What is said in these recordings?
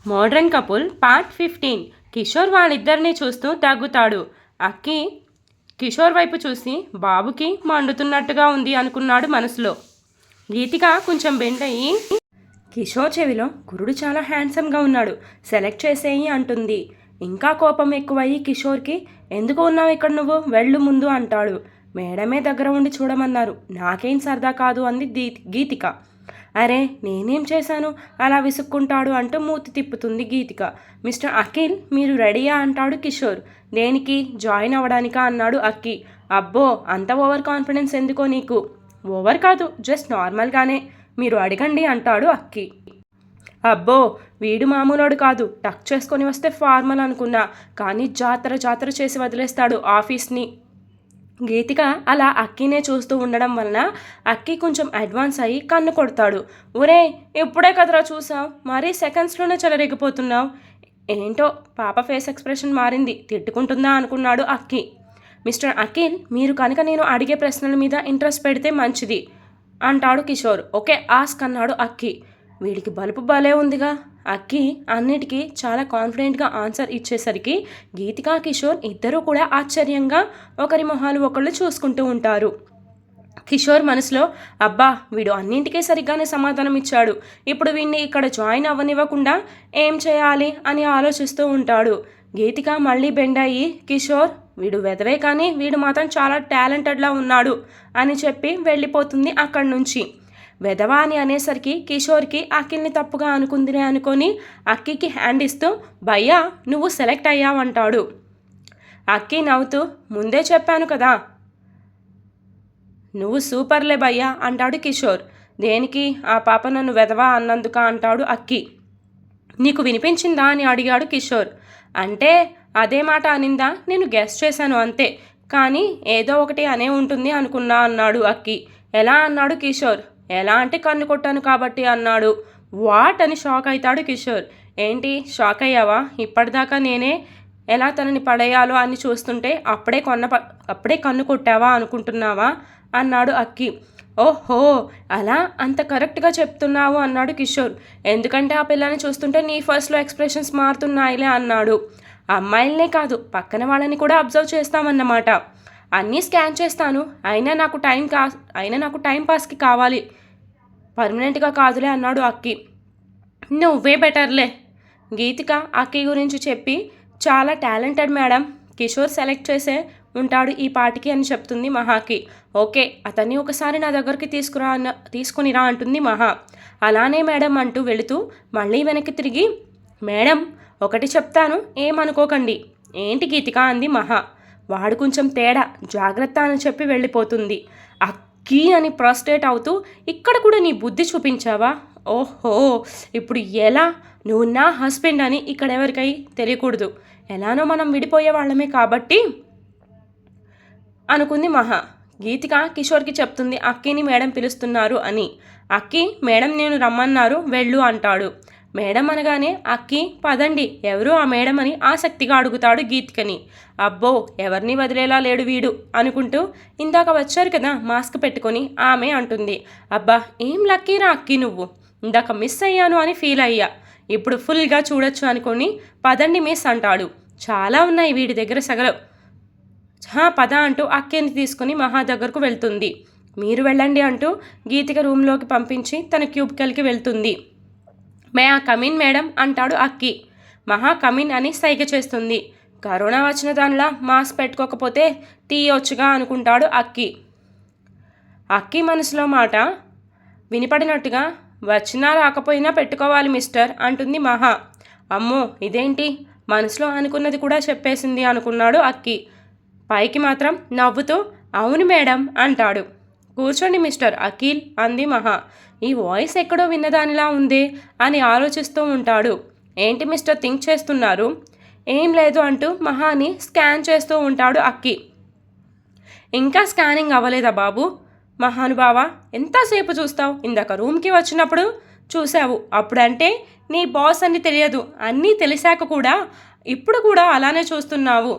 Modern couple part 15. Kishore వాళ్ళిద్దరినీ చూస్తూ దగ్గుతాడు. అక్కి కిషోర్ వైపు చూసి బాబుకి మండుతున్నట్టుగా ఉంది అనుకున్నాడు మనసులో. గీతిక కొంచెం బెండ్ అయ్యి కిషోర్ చెవిలో గురుడు చాలా హ్యాండ్సమ్గా ఉన్నాడు, సెలెక్ట్ చేసేయి అంటుంది. ఇంకా కోపం ఎక్కువయ్యి కిషోర్కి, ఎందుకు ఉన్నావు ఇక్కడ, నువ్వు వెళ్ళు ముందు అంటాడు. మేడమే దగ్గర ఉండి చూడమన్నారు, నాకేం సరదా కాదు అంది గీతిక. అరే నేనేం చేశాను అలా విసుక్కుంటాడు అంటూ మూతి తిప్పుతుంది గీతిక. మిస్టర్ అఖిల్ మీరు రెడీయా అంటాడు కిషోర్. దేనికి, జాయిన్ అవ్వడానికా అన్నాడు అక్కి. అబ్బో అంత ఓవర్ కాన్ఫిడెన్స్ ఎందుకో నీకు. ఓవర్ కాదు, జస్ట్ నార్మల్గానే, మీరు అడగండి అంటాడు అక్కి. అబ్బో వీడు మామూలోడు కాదు, టక్ చేసుకొని వస్తే ఫార్మల్ అనుకున్నా, కానీ జాతర చేసి వదిలేస్తాడు ఆఫీస్ని. గీతిక అలా అక్కినే చూస్తూ ఉండడం వలన అక్కి కొంచెం అడ్వాన్స్ అయ్యి కన్ను కొడతాడు. ఒరే ఇప్పుడే కదరా చూసావు, మరీ సెకండ్స్లోనే చెలరేగిపోతున్నావు. ఏంటో పాప ఫేస్ ఎక్స్ప్రెషన్ మారింది, తిట్టుకుంటుందా అనుకున్నాడు అక్కి. మిస్టర్ అఖిల్ మీరు కనుక నేను అడిగే ప్రశ్నల మీద ఇంట్రెస్ట్ పెడితే మంచిది అంటాడు కిషోర్. ఓకే ఆస్క్ అన్నాడు అక్కి. వీడికి బలుపు భలే ఉందిగా. అక్కి అన్నిటికీ చాలా కాన్ఫిడెంట్గా ఆన్సర్ ఇచ్చేసరికి గీతికా కిషోర్ ఇద్దరూ కూడా ఆశ్చర్యంగా ఒకరి మొహాలు ఒకళ్ళు చూసుకుంటూ ఉంటారు. కిషోర్ మనసులో, అబ్బా వీడు అన్నింటికీ సరిగ్గానే సమాధానం ఇచ్చాడు, ఇప్పుడు వీడిని ఇక్కడ జాయిన్ అవ్వనివ్వకుండా ఏం చేయాలి అని ఆలోచిస్తూ ఉంటాడు. గీతిక మళ్ళీ బెండ్ అయ్యి, కిషోర్ వీడు వెదవే కానీ వీడు మాత్రం చాలా టాలెంటెడ్లా ఉన్నాడు అని చెప్పి వెళ్ళిపోతుంది అక్కడి నుంచి. వెధవా అని అనేసరికి కిషోర్కి అఖిల్ని తప్పుగా అనుకుందిరే అనుకొని అక్కికి హ్యాండ్ ఇస్తూ, భయ్యా నువ్వు సెలెక్ట్ అయ్యావంటాడు. అక్కి నవ్వుతూ, ముందే చెప్పాను కదా, నువ్వు సూపర్లే భయ్యా అంటాడు కిషోర్. దేనికి, ఆ పాప నన్ను వెధవా అన్నందుక అంటాడు అక్కి. నీకు వినిపించిందా అని అడిగాడు కిషోర్. అంటే అదే మాట అనిందా, నేను గెస్ చేశాను అంతే, కానీ ఏదో ఒకటి అనే ఉంటుంది అనుకున్నా అన్నాడు అక్కి. ఎలా అన్నాడు కిషోర్. ఎలా అంటే కన్ను కొట్టాను కాబట్టి అన్నాడు. వాట్ అని షాక్ అవుతాడు కిషోర్. ఏంటి షాక్ అయ్యావా, ఇప్పటిదాకా నేనే ఎలా తనని పడేయాలో అని చూస్తుంటే అప్పుడే కన్ను కొట్టావా అనుకుంటున్నావా అన్నాడు అక్కి. ఓహో అలా అంత కరెక్ట్గా చెప్తున్నావు అన్నాడు కిషోర్. ఎందుకంటే ఆ పిల్లని చూస్తుంటే నీ ఫస్ట్లో ఎక్స్ప్రెషన్స్ మారుతున్నాయిలే అన్నాడు. అమ్మాయిలనే కాదు పక్కన వాళ్ళని కూడా అబ్జర్వ్ చేస్తామన్నమాట. అన్నీ స్కాన్ చేస్తాను, అయినా నాకు టైం పాస్కి కావాలి, పర్మనెంట్గా కాదులే అన్నాడు అక్కి. నువ్వే బెటర్లే. గీతిక అక్కి గురించి చెప్పి, చాలా టాలెంటెడ్ మేడం, కిషోర్ సెలెక్ట్ చేసే ఉంటాడు ఈ పాటికి అని చెప్తుంది మహాకి. ఓకే అతన్ని ఒకసారి నా దగ్గరికి తీసుకునిరా అంటుంది మహా. అలానే మేడం అంటూ వెళుతూ మళ్ళీ వెనక్కి తిరిగి, మేడం ఒకటి చెప్తాను ఏమనుకోకండి. ఏంటి గీతిక అంది మహా. వాడు కొంచెం తేడా, జాగ్రత్త అని చెప్పి వెళ్ళిపోతుంది. అక్కి అని ప్రాస్ట్రేట్ అవుతూ, ఇక్కడ కూడా నీ బుద్ధి చూపించావా, ఓహో ఇప్పుడు ఎలా, నువ్వు నా హస్బెండ్ అని ఇక్కడ ఎవరికై తెలియకూడదు, ఎలానో మనం విడిపోయే వాళ్ళమే కాబట్టి అనుకుంది మహా. గీతిక కిషోర్కి చెప్తుంది అక్కిని మేడం పిలుస్తున్నారు అని. అక్కి మేడం నేను రమ్మన్నారు వెళ్ళు అంటాడు. మేడం అనగానే అక్కి పదండి ఎవరు ఆ మేడం అని ఆసక్తిగా అడుగుతాడు గీతికని. అబ్బో ఎవరిని వదిలేలా లేడు వీడు అనుకుంటూ, ఇందాక వచ్చారు కదా మాస్క్ పెట్టుకొని ఆమె అంటుంది. అబ్బా ఏం లక్కీరా అక్కి నువ్వు, ఇందాక మిస్ అయ్యాను అని ఫీల్ అయ్యా, ఇప్పుడు ఫుల్గా చూడొచ్చు అనుకొని పదండి మిస్ అంటాడు. చాలా ఉన్నాయి వీడి దగ్గర సగలు. పద అంటూ అక్కిని తీసుకుని మహా దగ్గరకు వెళ్తుంది. మీరు వెళ్ళండి అంటూ గీతిక రూమ్లోకి పంపించి తన క్యూబ్కెల్కి వెళ్తుంది. మే ఆ కమిన్ మేడం అంటాడు అక్కి. మహా కమిన్ అని సైగ చేస్తుంది. కరోనా వచ్చిన దానిలా మాస్క్ పెట్టుకోకపోతే తీయొచ్చుగా అనుకుంటాడు అక్కి. అక్కి మనసులో మాట వినిపడినట్టుగా, వచ్చినా రాకపోయినా పెట్టుకోవాలి మిస్టర్ అంటుంది మహా. అమ్మో ఇదేంటి, మనసులో అనుకున్నది కూడా చెప్పేసింది అనుకున్నాడు అక్కి. పైకి మాత్రం నవ్వుతూ అవును మేడం అంటాడు. కూర్చోండి మిస్టర్ అఖిల్ అంది మహా. ఈ వాయిస్ ఎక్కడో విన్నదానిలా ఉంది అని ఆలోచిస్తూ ఉంటాడు. ఏంటి మిస్టర్ థింక్ చేస్తున్నారు. ఏం లేదు అంటూ మహాని స్కాన్ చేస్తూ ఉంటాడు అక్కి. ఇంకా స్కానింగ్ అవ్వలేదా బాబు. మహానుభావా ఎంతసేపు చూస్తావు, ఇందాక రూమ్కి వచ్చినప్పుడు చూసావు, అప్పుడంటే నీ బాస్ అని తెలియదు, అన్నీ తెలిసాక కూడా ఇప్పుడు కూడా అలానే చూస్తున్నావు.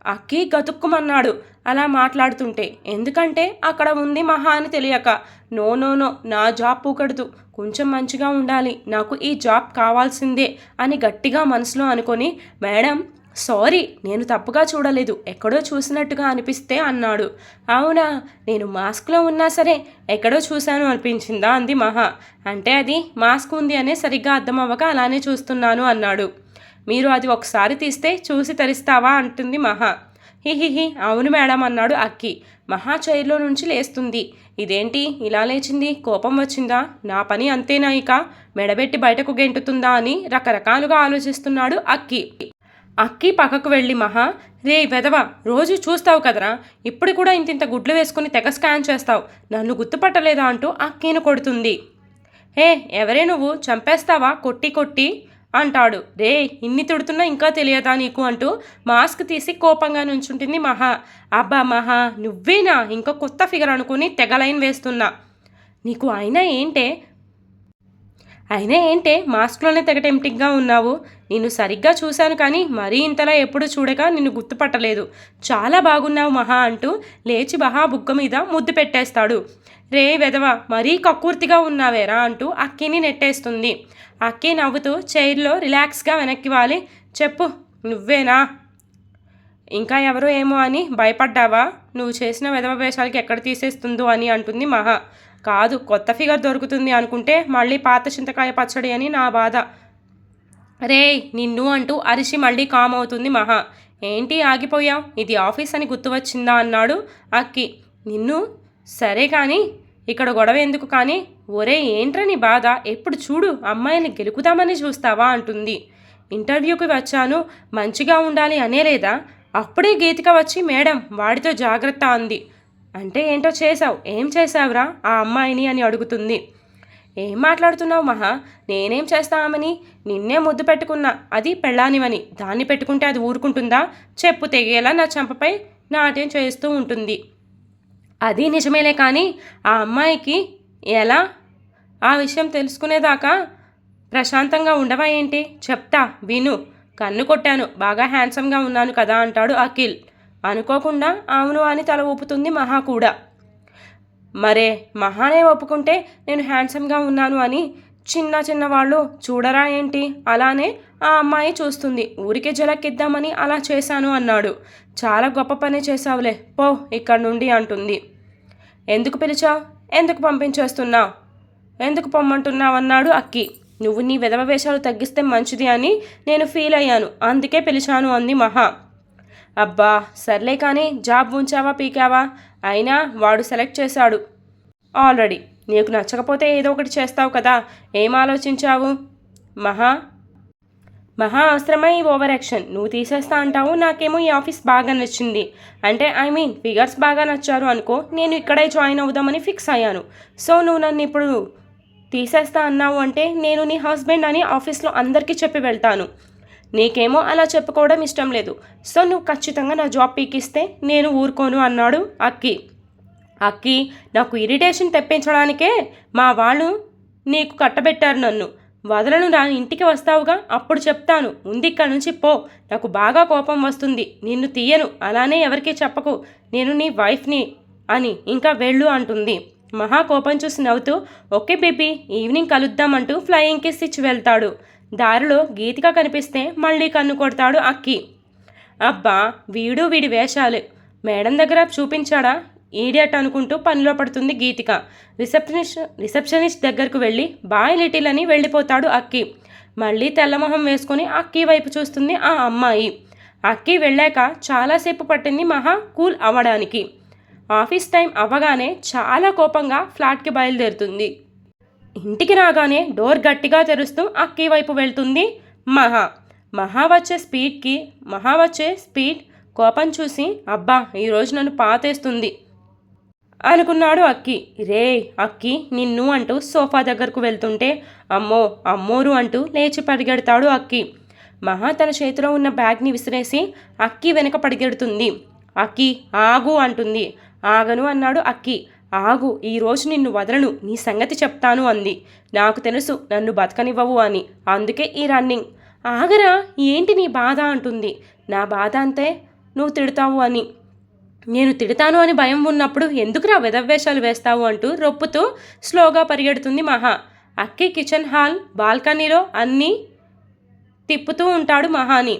అక్కి గతుక్కుమన్నాడు. అలా మాట్లాడుతుంటే. ఎందుకంటే అక్కడ ఉంది మహా అని తెలియక. నో నో నో, నా జాబ్ పూకడదు, కొంచెం మంచిగా ఉండాలి, నాకు ఈ జాబ్ కావాల్సిందే అని గట్టిగా మనసులో అనుకొని, మేడం సారీ, నేను తప్పుగా చూడలేదు, ఎక్కడో చూసినట్టుగా అనిపిస్తే అన్నాడు. అవునా, నేను మాస్క్లో ఉన్నా సరే ఎక్కడో చూశాను అనిపించిందా అంది మహా. అంటే అది మాస్క్ ఉంది అనే సరిగ్గా అర్థం అవ్వక అలానే చూస్తున్నాను అన్నాడు. మీరు అది ఒకసారి తీస్తే చూసి తరిస్తావా అంటుంది మహా. హిహిహి, అవును మేడం అన్నాడు అక్కి. మహా చైర్లో నుంచి లేస్తుంది. ఇదేంటి ఇలా లేచింది, కోపం వచ్చిందా, నా పని అంతేనా ఇక, మెడబెట్టి బయటకు గెంటుతుందా అని రకరకాలుగా ఆలోచిస్తున్నాడు అక్కి. అక్కి పక్కకు వెళ్ళి మహా, రే వెదవా, రోజు చూస్తావు కదరా, ఇప్పుడు కూడా ఇంతింత గుడ్లు వేసుకుని తెగ స్కాన్ చేస్తావు, నన్ను గుర్తుపట్టలేదా అంటూ అక్కీని కొడుతుంది. హే ఎవరే నువ్వు, చంపేస్తావా కొట్టి కొట్టి అంటాడు. రే ఇన్ని తిడుతున్నా ఇంకా తెలియదా నీకు అంటూ మాస్క్ తీసి కోపంగా నుంచుంటుంది మహా. అబ్బా మహా, నువ్వేనా, ఇంకా కొత్త ఫిగర్ అనుకుని తెగ లైన్ వేస్తున్నా. నీకు అయినా ఏంటే మాస్క్లోనే తెగ టెంప్టింగ్గా ఉన్నావు. నిన్ను సరిగ్గా చూశాను కానీ మరీ ఇంతలా ఎప్పుడు చూడక నిన్ను గుర్తుపట్టలేదు. చాలా బాగున్నావు మహా అంటూ లేచి మహా బుగ్గ మీద ముద్దు పెట్టేస్తాడు. రే వెదవా, మరీ కక్కుర్తిగా ఉన్నావేరా అంటూ అక్కిని నెట్టేస్తుంది. అక్కి నవ్వుతూ చైర్లో రిలాక్స్గా వెనక్కి వాలి, చెప్పు నువ్వేనా, ఇంకా ఎవరో ఏమో అని భయపడ్డావా, నువ్వు చేసిన వెధవ వేషాలకి ఎక్కడ తీసేస్తుందో అని అంటుంది మహా. కాదు, కొత్త ఫిగర్ దొరుకుతుంది అనుకుంటే మళ్ళీ పాత చింతకాయ పచ్చడి అని నా బాధ. రే నిన్ను అంటూ అరిచి మళ్ళీ కామ్ అవుతుంది మహా. ఏంటి ఆగిపోయావు, ఇది ఆఫీస్ అని గుర్తు వచ్చిందా అన్నాడు అక్కి. నిన్ను సరే కానీ ఇక్కడ గొడవ ఎందుకు కానీ, ఒరే ఏంట్రా నీ బాధ, ఎప్పుడు చూడు అమ్మాయిని గెలుకుదామని చూస్తావా అంటుంది. ఇంటర్వ్యూకి వచ్చాను, మంచిగా ఉండాలి అనేలేదా, అప్పుడే గీతిక వచ్చి మేడం వాడితో జాగ్రత్త అంది. అంటే ఏంటో చేసావు, ఏం చేసావురా ఆ అమ్మాయిని అని అడుగుతుంది. ఏం మాట్లాడుతున్నావు మహా, నేనేం చేస్తామని, నిన్నే ముద్దు పెట్టుకున్నా, అది పెళ్ళానివని, దాన్ని పెట్టుకుంటే అది ఊరుకుంటుందా, చెప్పు తెగేలా నా చంపపై నాట్యం చేస్తూ ఉంటుంది. అది నిజమేలే కానీ ఆ అమ్మాయికి ఎలా, ఆ విషయం తెలుసుకునేదాకా ప్రశాంతంగా ఉండవా ఏంటి, చెప్తా విను. కన్ను కొట్టాను, బాగా హ్యాండ్సమ్గా ఉన్నాను కదా అంటాడు అఖిల్. అనుకోకుండా అవును అని తల ఊపుతుంది మహా కూడా. మరే మహానే ఒప్పుకుంటే నేను హ్యాండ్సమ్గా ఉన్నాను అని చిన్న వాళ్ళు చూడరా ఏంటి, అలానే ఆ అమ్మాయి చూస్తుంది, ఊరికే జలక్కిద్దామని అలా చేశాను అన్నాడు. చాలా గొప్ప పని చేశావులే, పో ఇక్కడ నుండి అంటుంది. ఎందుకు పిలిచావు, ఎందుకు పంపించేస్తున్నావు, ఎందుకు పొమ్మంటున్నావు అన్నాడు అక్కి. నువ్వు నీ విధవ వేషాలు తగ్గిస్తే మంచిది అని నేను ఫీల్ అయ్యాను, అందుకే పిలిచాను అంది మహా. అబ్బా సర్లే కానీ జాబ్ ఉంచావా పీకావా, అయినా వాడు సెలెక్ట్ చేశాడు ఆల్రెడీ, నీకు నచ్చకపోతే ఏదో ఒకటి చేస్తావు కదా, ఏం ఆలోచించావు. మహా అవసరమై ఓవర్ యాక్షన్, నువ్వు తీసేస్తా అంటావు, నాకేమో ఈ ఆఫీస్ బాగా నచ్చింది, అంటే ఫిగర్స్ బాగా నచ్చారు అనుకో, నేను ఇక్కడే జాయిన్ అవుదామని ఫిక్స్ అయ్యాను. సో నువ్వు నన్ను ఇప్పుడు తీసేస్తా అన్నావు అంటే నేను నీ హస్బెండ్ అని ఆఫీస్లో అందరికీ చెప్పి వెళ్తాను. నీకేమో అలా చెప్పుకోవడం ఇష్టం లేదు, సో నువ్వు ఖచ్చితంగా నా జాబ్ పీకిస్తే నేను ఊరుకోను అన్నాడు అక్కి. నాకు ఇరిటేషన్ తెప్పించడానికే మా వాళ్ళు నీకు కట్టబెట్టారు నన్ను, వదలను రా, ఇంటికి వస్తావుగా అప్పుడు చెప్తాను, ముందు ఇక్కడి నుంచి పో, నాకు బాగా కోపం వస్తుంది, నిన్ను తీయను, అలానే ఎవరికీ చెప్పకు, నేను నీ వైఫ్ని అని, ఇంకా వెళ్ళు అంటుంది. మహా కోపం చూసి నవ్వుతూ ఓకే బేబీ, ఈవినింగ్ కలుద్దామంటూ ఫ్లయింగ్ కిస్ ఇచ్చి వెళ్తాడు. దారిలో గీతిక కనిపిస్తే మళ్ళీ కన్ను కొడతాడు అక్కి. అబ్బా వీడి వేషాలు మేడం దగ్గర చూపించాడా ఈడియట్ అనుకుంటూ పనిలో పడుతుంది గీతిక. రిసెప్షనిస్ట్ దగ్గరకు వెళ్ళి బాయ్ లిటిల్ అని వెళ్ళిపోతాడు అక్కి. మళ్ళీ తెల్లమొహం వేసుకొని అక్కి వైపు చూస్తుంది ఆ అమ్మాయి. అక్కి వెళ్ళాక చాలాసేపు పట్టింది మహా కూల్ అవ్వడానికి. ఆఫీస్ టైం అవ్వగానే చాలా కోపంగా ఫ్లాట్కి బయలుదేరుతుంది. ఇంటికి రాగానే డోర్ గట్టిగా తెరుస్తూ అక్కి వైపు వెళ్తుంది మహా వచ్చే స్పీడ్ కోపం చూసి అబ్బా ఈరోజు నన్ను పాతేస్తుంది అనుకున్నాడు అక్కి. రే అక్కి నిన్ను అంటూ సోఫా దగ్గరకు వెళ్తుంటే అమ్మోరు అంటూ లేచి పరిగెడతాడు అక్కి. మహా తన చేతిలో ఉన్న బ్యాగ్ని విసిరేసి అక్కి వెనక పరిగెడుతుంది. అక్కి ఆగు అంటుంది. ఆగను అన్నాడు అక్కి. ఆగు, ఈరోజు నిన్ను వదలను, నీ సంగతి చెప్తాను అంది. నాకు తెలుసు నన్ను బతకనివ్వవు అని, అందుకే ఈ రన్నింగ్. ఆగరా, ఏంటి నీ బాధ అంటుంది. నా బాధ అంతే నువ్వు తిడతావు అని. నేను తిడతాను అని భయం ఉన్నప్పుడు ఎందుకురా వెధవేషాలు వేస్తావు అంటూ రొప్పుతూ స్లోగా పరిగెడుతుంది మహా. అక్కి కిచెన్ హాల్ బాల్కనీలో అన్నీ తిప్పుతూ ఉంటాడు మహాని.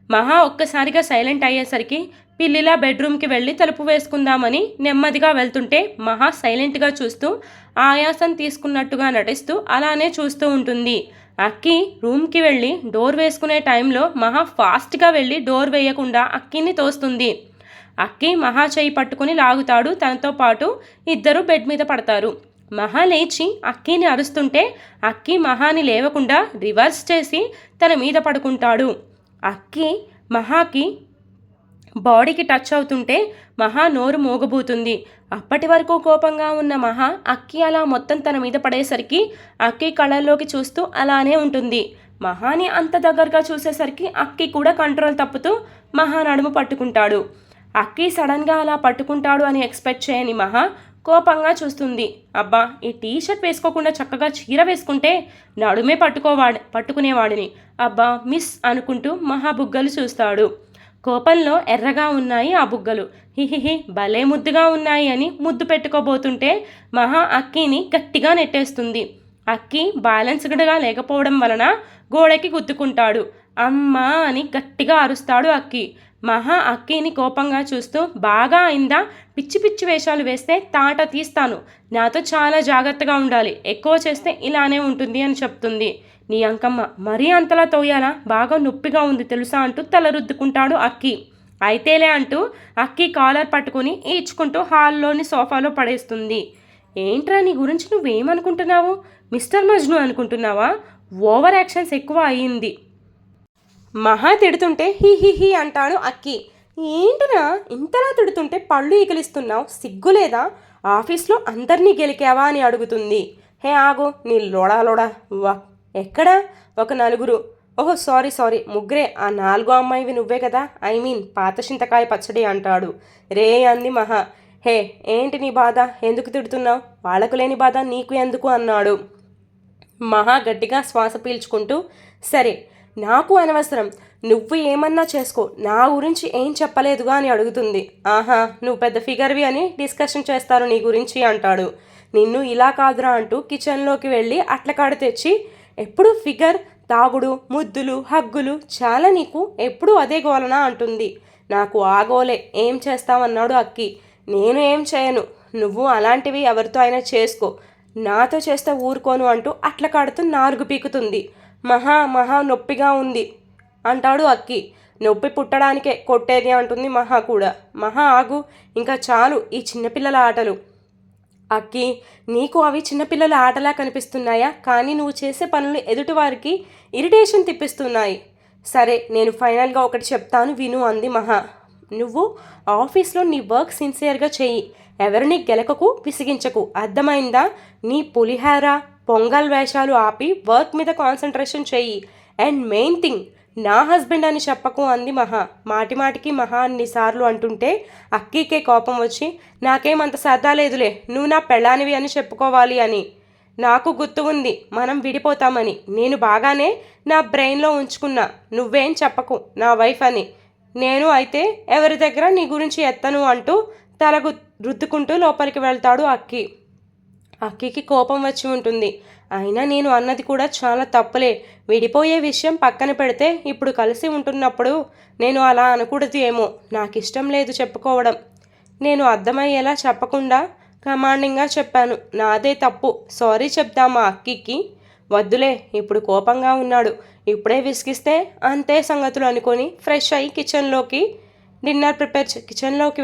మహా ఒక్కసారిగా సైలెంట్ అయ్యేసరికి పిల్లిలా బెడ్రూమ్కి వెళ్ళి తలుపు వేసుకుందామని నెమ్మదిగా వెళ్తుంటే మహా సైలెంట్గా చూస్తూ ఆయాసం తీసుకున్నట్టుగా నటిస్తూ అలానే చూస్తూ ఉంటుంది. అక్కి రూమ్కి వెళ్ళి డోర్ వేసుకునే టైంలో మహా ఫాస్ట్గా వెళ్ళి డోర్ వేయకుండా అక్కిని తోస్తుంది. అక్కి మహా చేయి పట్టుకుని లాగుతాడు. తనతో పాటు ఇద్దరు బెడ్ మీద పడతారు. మహా లేచి అక్కిని అరుస్తుంటే అక్కి మహాని లేవకుండా రివర్స్ చేసి తన మీద పడుకుంటాడు. అక్కి మహాకి బాడీకి టచ్ అవుతుంటే మహా నోరు మోగబోతుంది. అప్పటి వరకు కోపంగా ఉన్న మహా అక్కి అలా మొత్తం తన మీద పడేసరికి అక్కి కళ్ళల్లోకి చూస్తూ అలానే ఉంటుంది. మహాని అంత దగ్గరగా చూసేసరికి అక్కి కూడా కంట్రోల్ తప్పుతూ మహా నడుము పట్టుకుంటాడు. అక్కి సడన్గా అలా పట్టుకుంటాడు అని ఎక్స్పెక్ట్ చేయని మహా కోపంగా చూస్తుంది. అబ్బా, ఈ టీషర్ట్ వేసుకోకుండా చక్కగా చీర వేసుకుంటే నడుమే పట్టుకునేవాడిని. అబ్బా మిస్ అనుకుంటూ మహా బుగ్గలు చూస్తాడు. కోపంలో ఎర్రగా ఉన్నాయి ఆ బుగ్గలు. హిహిహి భలే ముద్దుగా ఉన్నాయి అని ముద్దు పెట్టుకోబోతుంటే మహా అక్కిని గట్టిగా నెట్టేస్తుంది. అక్కి బ్యాలెన్స్డ్గా లేకపోవడం వలన గోడకి గుద్దుకుంటాడు. అమ్మా అని గట్టిగా అరుస్తాడు అక్కి. మహా అక్కిని కోపంగా చూస్తూ బాగా అయిందా, పిచ్చి పిచ్చి వేషాలు వేస్తే తాట తీస్తాను, నాతో చాలా జాగ్రత్తగా ఉండాలి, ఎక్కువ చేస్తే ఇలానే ఉంటుంది అని చెప్తుంది. నీ అంకమ్మ మరీ అంతలా తోయాలా, బాగా నొప్పిగా ఉంది తెలుసా అంటూ తల రుద్దుకుంటాడు అక్కి. అయితేలే అంటూ అక్కి కాలర్ పట్టుకుని ఈడ్చుకుంటూ హాల్లోని సోఫాలో పడేస్తుంది. ఏంట్రా నీ గురించి నువ్వేమనుకుంటున్నావు, మిస్టర్ మజ్ను అనుకుంటున్నావా, ఓవర్ యాక్షన్స్ ఎక్కువ అయ్యింది. మహా తిడుతుంటే హీ హీ హీ అంటాడు అక్కి. ఏంటిరా ఇంతలా తిడుతుంటే పళ్ళు ఈకిలిస్తున్నావు, సిగ్గులేదా, ఆఫీస్లో అందరినీ గెలికావా అని అడుగుతుంది. హే ఆగు నీ లోడా వా, ఎక్కడా, ఒక నలుగురు, ఓహో సారీ ముగ్గురే, ఆ నాలుగో అమ్మాయివి నువ్వే కదా, ఐ మీన్ పాత చింతకాయ పచ్చడి అంటాడు. రే అంది మహా. హే ఏంటి నీ బాధ, ఎందుకు తిడుతున్నావు, వాళ్ళకు లేని బాధ నీకు ఎందుకు అన్నాడు. మహా గట్టిగా శ్వాస పీల్చుకుంటూ సరే నాకు అనవసరం, నువ్వు ఏమన్నా చేసుకో, నా గురించి ఏం చెప్పలేదుగా అని అడుగుతుంది. ఆహా నువ్వు పెద్ద ఫిగర్వి అని డిస్కషన్ చేస్తారు నీ గురించి అంటాడు. నిన్ను ఇలా కాదురా అంటూ కిచెన్లోకి వెళ్ళి అట్లకాడు తెచ్చి ఎప్పుడు ఫిగర్, తాగుడు, ముద్దులు, హగ్గులు చాలా నీకు, ఎప్పుడు అదే గోలనా అంటుంది. నాకు ఆగోలే, ఏం చేస్తావన్నాడు అక్కి. నేను ఏం చేయను, నువ్వు అలాంటివి ఎవరితో అయినా చేసుకో, నాతో చేస్తే ఊరుకోను అంటూ అట్లకాడుతూ నాలుగు పీకుతుంది. మహా నొప్పిగా ఉంది అంటాడు అక్కి. నొప్పి పుట్టడానికే కొట్టేది అంటుంది మహా కూడా. మహా ఆగు, ఇంకా చాలు ఈ చిన్నపిల్లల ఆటలు. అక్కి నీకు అవి చిన్నపిల్లల ఆటలా కనిపిస్తున్నాయా, కానీ నువ్వు చేసే పనులు ఎదుటివారికి ఇరిటేషన్ తిప్పిస్తున్నాయి. సరే నేను ఫైనల్గా ఒకటి చెప్తాను విను అంది మహా. నువ్వు ఆఫీస్లో నీ వర్క్ సిన్సియర్గా చెయ్యి, ఎవరిని గెలకకు, విసిగించకు, అర్థమైందా. నీ పులిహార పొంగల్ వేషాలు ఆపి వర్క్ మీద కాన్సన్ట్రేషన్ చెయ్యి. అండ్ మెయిన్ థింగ్, నా హస్బెండ్ అని చెప్పకు అంది మహా. మాటిమాటికి మహా అన్నిసార్లు అంటుంటే అక్కీకే కోపం వచ్చి నాకేమంత సరదా లేదులే, నువ్వు నా పెళ్ళానివి అని చెప్పుకోవాలి అని. నాకు గుర్తు ఉంది మనం విడిపోతామని, నేను బాగానే నా బ్రెయిన్లో ఉంచుకున్నా, నువ్వేం చెప్పకు నా వైఫ్ అని. నేను అయితే ఎవరి దగ్గర నీ గురించి ఎత్తను అంటూ తల రుద్దుకుంటూ లోపలికి వెళ్తాడు అక్కి. అక్కికి కోపం వచ్చి ఉంటుంది. అయినా నేను అన్నది కూడా చాలా తప్పులే, విడిపోయే విషయం పక్కన పెడితే ఇప్పుడు కలిసి ఉంటున్నప్పుడు నేను అలా అనకూడదు ఏమో, నాకు ఇష్టం లేదు చెప్పుకోవడం. నేను అర్థమయ్యేలా చెప్పకుండా కమాండింగ్గా చెప్పాను, నాదే తప్పు, సారీ చెప్దామా అక్కికి. వద్దులే, ఇప్పుడు కోపంగా ఉన్నాడు, ఇప్పుడే విసిగిస్తే అంతే సంగతులు అనుకొని ఫ్రెష్ అయ్యి కిచెన్లోకి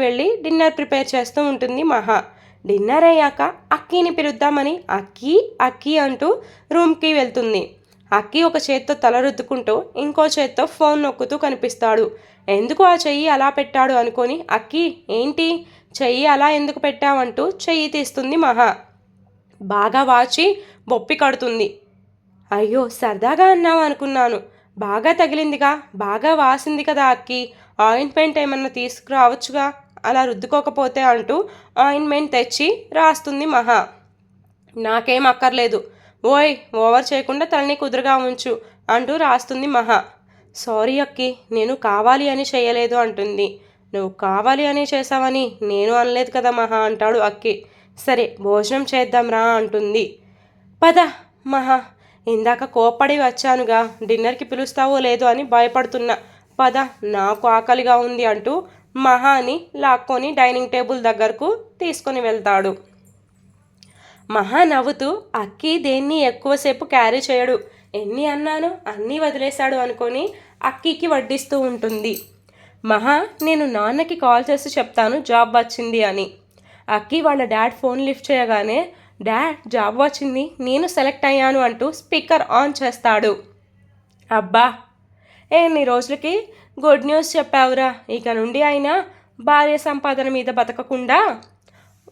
వెళ్ళి డిన్నర్ ప్రిపేర్ చేస్తూ ఉంటుంది మహా. డిన్నర్ అయ్యాక అక్కీని పిలుద్దామని అక్కీ అంటూ రూమ్కి వెళ్తుంది. అక్కీ ఒక చేత్తో తల రుద్దుకుంటూ ఇంకో చేత్తో ఫోన్ నొక్కుతూ కనిపిస్తాడు. ఎందుకు ఆ చెయ్యి అలా పెట్టాడు అనుకొని అక్కీ ఏంటి చెయ్యి అలా ఎందుకు పెట్టావంటూ చెయ్యి తీస్తుంది మహా. బాగా వాచి బొప్పి కడుతుంది. అయ్యో సరదాగా అన్నావు అనుకున్నాను, బాగా తగిలిందిగా, బాగా వాసింది కదా అక్కీ, ఆయింట్మెంట్ ఏమన్నా తీసుకురావచ్చుగా, అలా రుద్దుకోకపోతే అంటూ ఆయింట్మెంట్ తెచ్చి రాస్తుంది మహా. నాకేం అక్కర్లేదు, ఓవర్ చేయకుండా తలని కుదురుగా ఉంచు అంటూ రాస్తుంది మహా. సారీ అక్కి, నేను కావాలి అని చేయలేదు అంటుంది. నువ్వు కావాలి అని చేసావని నేను అనలేదు కదా మహా అంటాడు అక్కి. సరే భోజనం చేద్దాం రా అంటుంది. పద మహా, ఇందాక కోప్పడి వచ్చానుగా, డిన్నర్కి పిలుస్తావో లేదో అని భయపడుతున్నా. పద, నాకు ఆకలిగా ఉంది అంటూ మహాని లాక్కొని డైనింగ్ టేబుల్ దగ్గరకు తీసుకొని వెళ్తాడు. మహా నవ్వుతూ అక్కి దేన్ని ఎక్కువసేపు క్యారీ చేయడు, ఎన్ని అన్నాను అన్నీ వదిలేశాడు అనుకొని అక్కికి వడ్డిస్తూ ఉంటుంది. మహా, నేను నాన్నకి కాల్ చేసి చెప్తాను జాబ్ వచ్చింది అని. అక్కి వాళ్ళ డాడ్ ఫోన్ లిఫ్ట్ చేయగానే, డాడ్ జాబ్ వచ్చింది, నేను సెలెక్ట్ అయ్యాను అంటూ స్పీకర్ ఆన్ చేస్తాడు. అబ్బా, ఎన్ని రోజులకి గుడ్ న్యూస్ చెప్పావురా, ఇక నుండి అయినా భార్య సంపాదన మీద బతకకుండా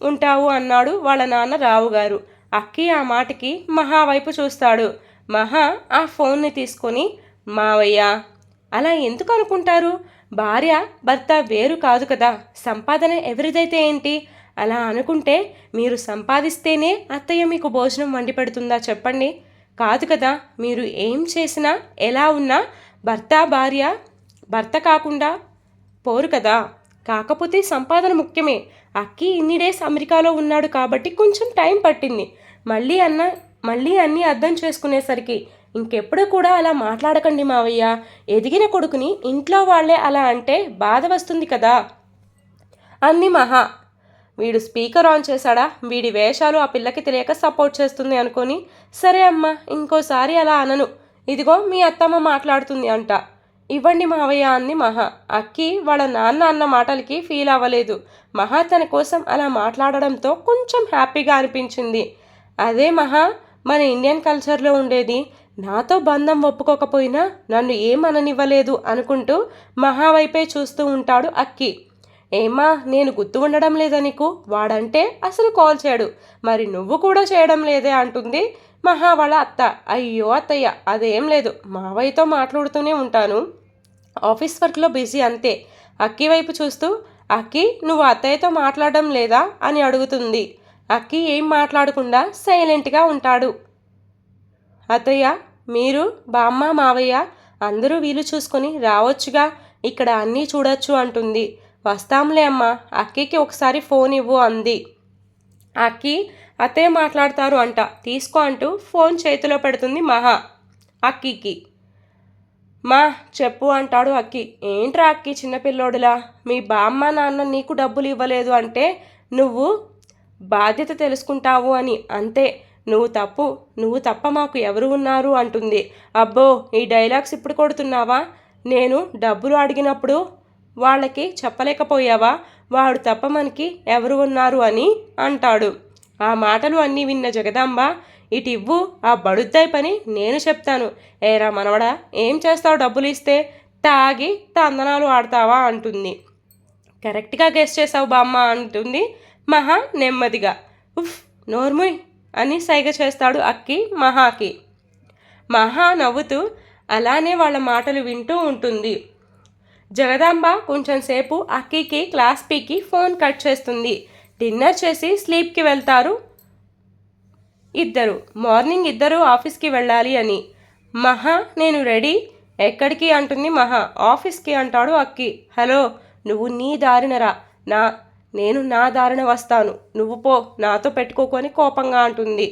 ఉంటావు అన్నాడు వాళ్ళ నాన్న రావు గారు. అక్కి ఆ మాటకి మహా వైపు చూస్తాడు. మహా ఆ ఫోన్ని తీసుకొని, మావయ్య అలా ఎందుకు అనుకుంటారు, భార్య భర్త వేరు కాదు కదా, సంపాదన ఎవరిదైతే ఏంటి, అలా అనుకుంటే మీరు సంపాదిస్తేనే అత్తయ్య మీకు భోజనం వండి పెడుతుందా చెప్పండి, కాదు కదా, మీరు ఏం చేసినా ఎలా ఉన్నా భర్త కాకుండా పోరు కదా, కాకపోతే సంపాదన ముఖ్యమే. అక్కి ఇన్ని డేస్ అమెరికాలో ఉన్నాడు కాబట్టి కొంచెం టైం పట్టింది, మళ్ళీ అన్నీ అర్థం చేసుకునేసరికి. ఇంకెప్పుడు కూడా అలా మాట్లాడకండి మావయ్య, ఎదిగిన కొడుకుని ఇంట్లో వాళ్ళే అలా అంటే బాధ వస్తుంది కదా అంది మహా. వీడు స్పీకర్ ఆన్ చేశాడా, వీడి వేషాలు ఆ పిల్లకి తెలియక సపోర్ట్ చేస్తుంది అనుకొని, సరే అమ్మా ఇంకోసారి అలా అనను, ఇదిగో మీ అత్తమ్మ మాట్లాడుతుంది అంట, ఇవ్వండి మావయ్య అంది మహా. అక్కి వాళ్ళ నాన్న అన్న మాటలకి ఫీల్ అవ్వలేదు. మహా తన కోసం అలా మాట్లాడడంతో కొంచెం హ్యాపీగా అనిపించింది. అదే మహా మన ఇండియన్ కల్చర్లో ఉండేది, నాతో బంధం ఒప్పుకోకపోయినా నన్ను ఏమననివ్వలేదు అనుకుంటూ మహా వైపే చూస్తూ ఉంటాడు అక్కి. ఏమా, నేను గుర్తు ఉండడం లేదా నీకు, వాడంటే అసలు కాల్ చేయడు, మరి నువ్వు కూడా చేయడం లేదే అంటుంది మహా వాళ్ళ అత్త. అయ్యో అత్తయ్య, అదేం లేదు, మావయ్యతో మాట్లాడుతూనే ఉంటాను, ఆఫీస్ వర్క్లో బిజీ అంతే. అక్కి వైపు చూస్తూ, అక్కి నువ్వు అత్తయ్యతో మాట్లాడడం లేదా అని అడుగుతుంది. అక్కి ఏం మాట్లాడకుండా సైలెంట్గా ఉంటాడు. అత్తయ్య, మీరు బామ్మ మావయ్య అందరూ వీలు చూసుకొని రావచ్చుగా, ఇక్కడ అన్నీ చూడొచ్చు అంటుంది. వస్తాంలే అమ్మా, అక్కికి ఒకసారి ఫోన్ ఇవ్వు అంది. అక్కి అత్తయ్య మాట్లాడతారు అంట, తీసుకో అంటూ ఫోన్ చేతిలో పెడుతుంది మహా అక్కికి. మా చెప్పు అంటాడు అక్కి. ఏంట్రా అక్కి చిన్నపిల్లోడులా, మీ బామ్మ నాన్న నీకు డబ్బులు ఇవ్వలేదు అంటే నువ్వు బాధ్యత తెలుసుకుంటావు అని, అంతే, నువ్వు తప్ప మాకు ఎవరు ఉన్నారు అంటుంది. అబ్బో, ఈ డైలాగ్స్ ఇప్పుడు కొడుతున్నావా, నేను డబ్బులు అడిగినప్పుడు వాళ్ళకి చెప్పలేకపోయావా, వాడు తప్ప మనకి ఎవరు ఉన్నారు అని అంటాడు. ఆ మాటలు అన్నీ విన్న జగదాంబ, ఇటివ్వు, ఆ బడుద్దాయి పని నేను చెప్తాను, ఏరా మనవడా ఏం చేస్తావు డబ్బులు ఇస్తే, తాగి తందనాలు ఆడతావా అంటుంది. కరెక్ట్గా గెస్ చేసావు బామ్మ అంటుంది మహా నెమ్మదిగా. ఉఫ్, నోర్ముయ్ అని సైగ చేస్తాడు అక్కి మహాకి. మహా నవ్వుతూ అలానే వాళ్ళ మాటలు వింటూ ఉంటుంది. జగదాంబ కొంచెం సేపు అక్కికి క్లాస్ పీకి ఫోన్ కట్ చేస్తుంది. డిన్నర్ చేసి స్లీప్కి వెళ్తారు ఇద్దరు. మార్నింగ్ ఇద్దరు ఆఫీస్కి వెళ్ళాలి అని. మహా, నేను రెడీ, ఎక్కడికి అంటుంది మహా. ఆఫీస్కి అంటాడు అక్కి. హలో, నువ్వు నీ దారిన రా, నేను నా దారిన వస్తాను, నువ్వు పో, నాతో పెట్టుకోకొని కోపంగా అంటుంది.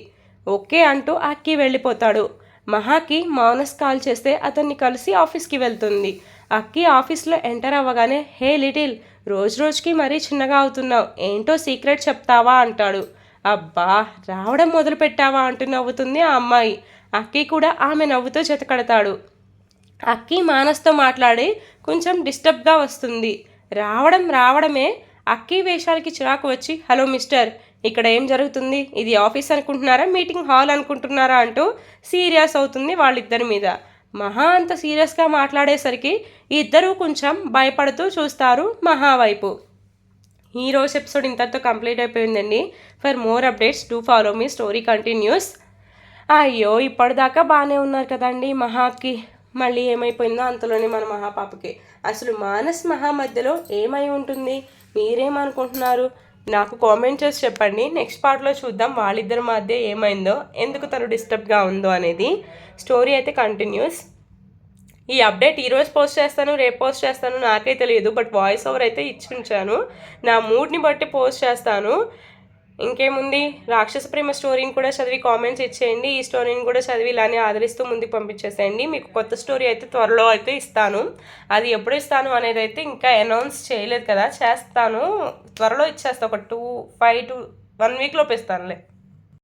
ఓకే అంటూ అక్కి వెళ్ళిపోతాడు. మహాకి మానస్ కాల్ చేస్తే అతన్ని కలిసి ఆఫీస్కి వెళ్తుంది. అక్కి ఆఫీస్లో ఎంటర్ అవ్వగానే, హే లిటిల్, రోజుకి మరీ చిన్నగా అవుతున్నావు, ఏంటో సీక్రెట్ చెప్తావా అంటాడు. అబ్బా, రావడం మొదలు పెట్టావా అంటూ నవ్వుతుంది ఆ అమ్మాయి. అక్కి కూడా ఆమె నవ్వుతో జతకడతాడు. అక్కి మానస్తో మాట్లాడి కొంచెం డిస్టర్బ్గా వస్తుంది. రావడమే అక్కి వేషాలకి చిరాకు వచ్చి, హలో మిస్టర్, ఇక్కడ ఏం జరుగుతుంది, ఇది ఆఫీస్ అనుకుంటున్నారా మీటింగ్ హాల్ అనుకుంటున్నారా అంటూ సీరియస్ అవుతుంది వాళ్ళిద్దరి మీద. మహా అంత సీరియస్గా మాట్లాడేసరికి ఇద్దరూ కొంచెం భయపడుతూ చూస్తారు మహా వైపు. ఈరోజు ఎపిసోడ్ ఇంతటితో కంప్లీట్ అయిపోయిందండి. For more updates do follow me, story continuous. అయ్యో, ఇప్పటిదాకా బాగానే ఉన్నారు కదండి మహాకి, మళ్ళీ ఏమైపోయిందో అంతలోనే మన మహాపాపకి. అసలు మానస్ మహా మధ్యలో ఏమై ఉంటుంది, మీరేమనుకుంటున్నారు నాకు కామెంట్ చేసి చెప్పండి. నెక్స్ట్ పార్ట్లో చూద్దాం వాళ్ళిద్దరి మధ్య ఏమైందో, ఎందుకు తను డిస్టర్బ్గా ఉందో అనేది. స్టోరీ అయితే కంటిన్యూస్. ఈ అప్డేట్ ఈరోజు పోస్ట్ చేస్తాను, రేపు పోస్ట్ చేస్తాను నాకే తెలియదు. బట్ వాయిస్ ఓవర్ అయితే ఇచ్చి ఉంచాను. నా మూడ్ని బట్టి పోస్ట్ చేస్తాను. ఇంకేముంది, రాక్షస ప్రేమ స్టోరీని కూడా చదివి కామెంట్స్ ఇచ్చేయండి. ఈ స్టోరీని కూడా చదివి ఇలానే ఆదరిస్తూ ముందుకు పంపించేసేయండి. మీకు కొత్త స్టోరీ అయితే త్వరలో అయితే ఇస్తాను. అది ఎప్పుడు ఇస్తాను అనేది అయితే ఇంకా అనౌన్స్ చేయలేదు కదా, చేస్తాను. త్వరలో ఇచ్చేస్తా. ఒక 1 వీక్ లోపు ఇస్తానులే.